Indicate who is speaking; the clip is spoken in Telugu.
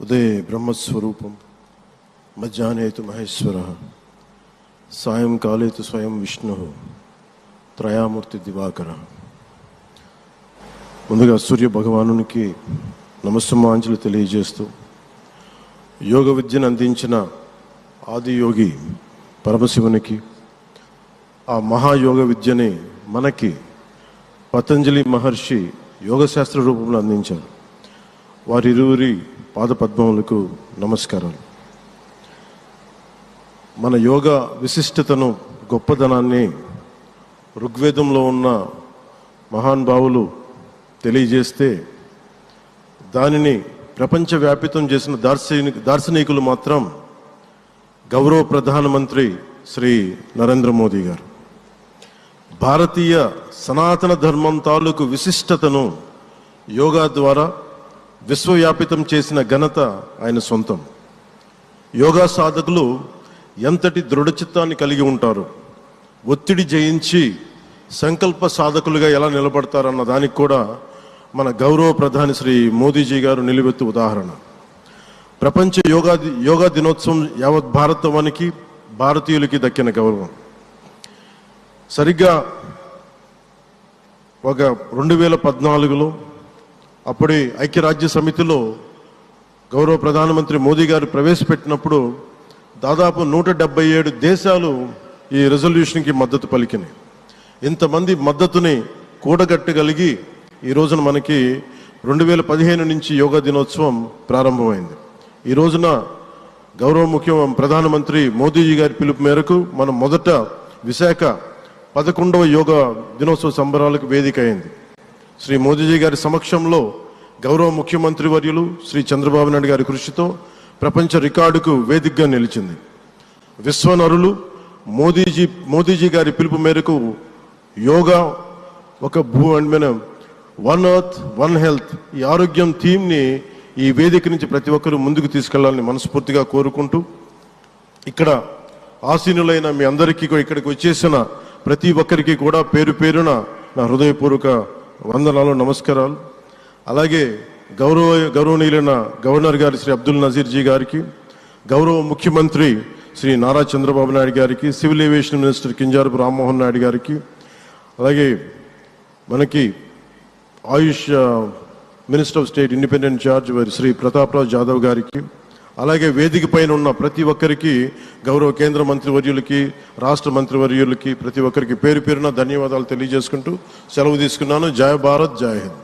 Speaker 1: ఉదయే బ్రహ్మస్వరూపం మధ్యాహ్నే తు మహేశ్వరః సాయంకాలే తు స్వయం విష్ణుః త్రయామూర్తి దివాకరః. ముందుగా సూర్య భగవానునికి నమస్సుమాంజలి తెలియజేస్తూ యోగ విద్యను అందించిన ఆదియోగి పరమశివునికి, ఆ మహాయోగ విద్యని మనకి పతంజలి మహర్షి యోగశాస్త్ర రూపంలో అందించారు. వారిరువురి పాదపద్మములకు నమస్కారాలు. మన యోగ విశిష్టతను, గొప్పదనాన్ని ఋగ్వేదంలో ఉన్న మహానుభావులు తెలియజేస్తే దానిని ప్రపంచవ్యాపితం చేసిన దార్శనికులు మాత్రం గౌరవ ప్రధానమంత్రి శ్రీ నరేంద్ర మోదీ గారు. భారతీయ సనాతన ధర్మం తాలూకు విశిష్టతను యోగా ద్వారా విశ్వవ్యాపితం చేసిన ఘనత ఆయన సొంతం. యోగా సాధకులు ఎంతటి దృఢచిత్తాన్ని కలిగి ఉంటారు, ఒత్తిడి జయించి సంకల్ప సాధకులుగా ఎలా నిలబడతారన్న దానికి కూడా మన గౌరవ ప్రధాని శ్రీ మోదీజీ గారు నిలువెత్తు ఉదాహరణ. ప్రపంచ యోగా దినోత్సవం యావత్ భారతవానికి, భారతీయులకి దక్కిన గౌరవం. సరిగ్గా ఒక 2014లో అప్పుడే ఐక్యరాజ్య సమితిలో గౌరవ ప్రధానమంత్రి మోదీ గారు ప్రవేశపెట్టినప్పుడు దాదాపు 177 దేశాలు ఈ రెజల్యూషన్కి మద్దతు పలికినాయి. ఇంతమంది మద్దతుని కూడగట్టగలిగి ఈ రోజున మనకి 2015 నుంచి యోగా దినోత్సవం ప్రారంభమైంది. ఈ రోజున గౌరవ ప్రధానమంత్రి మోదీజీ గారి పిలుపు మేరకు మనం మొదట విశాఖ 11వ యోగా దినోత్సవ సంబరాలకు వేదిక అయింది. శ్రీ మోదీజీ గారి సమక్షంలో గౌరవ ముఖ్యమంత్రి వర్యులు శ్రీ చంద్రబాబు నాయుడు గారి కృషితో ప్రపంచ రికార్డుకు వేదికగా నిలిచింది. విశ్వనరులు మోదీజీ గారి పిలుపు మేరకు యోగా ఒక వన్ ఎర్త్ వన్ హెల్త్, ఈ ఆరోగ్యం థీమ్ని ఈ వేదిక నుంచి ప్రతి ఒక్కరూ ముందుకు తీసుకెళ్లాలని మనస్ఫూర్తిగా కోరుకుంటూ, ఇక్కడ ఆసీనులైన మీ అందరికీ, ఇక్కడికి వచ్చేసిన ప్రతి ఒక్కరికి కూడా పేరు పేరున నా హృదయపూర్వక వందనాలు, నమస్కారాలు. అలాగే గౌరవనీయులైన గవర్నర్ గారి శ్రీ అబ్దుల్ నజీర్ జీ గారికి, గౌరవ ముఖ్యమంత్రి శ్రీ నారా చంద్రబాబు నాయుడు గారికి, civil aviation minister Kinjarapu Rammohan Naidu గారికి, అలాగే మనకి AYUSH minister of state independent charge Shri Prataprao Jadhav గారికి, అలాగే వేదిక పైన ఉన్న ప్రతి ఒక్కరికి, గౌరవ కేంద్ర మంత్రివర్యులకి, రాష్ట్ర మంత్రివర్యులకి, ప్రతి ఒక్కరికి పేరు పేరున ధన్యవాదాలు తెలియజేసుకుంటూ సెలవు తీసుకున్నాను. జై భారత్, జై హింద్.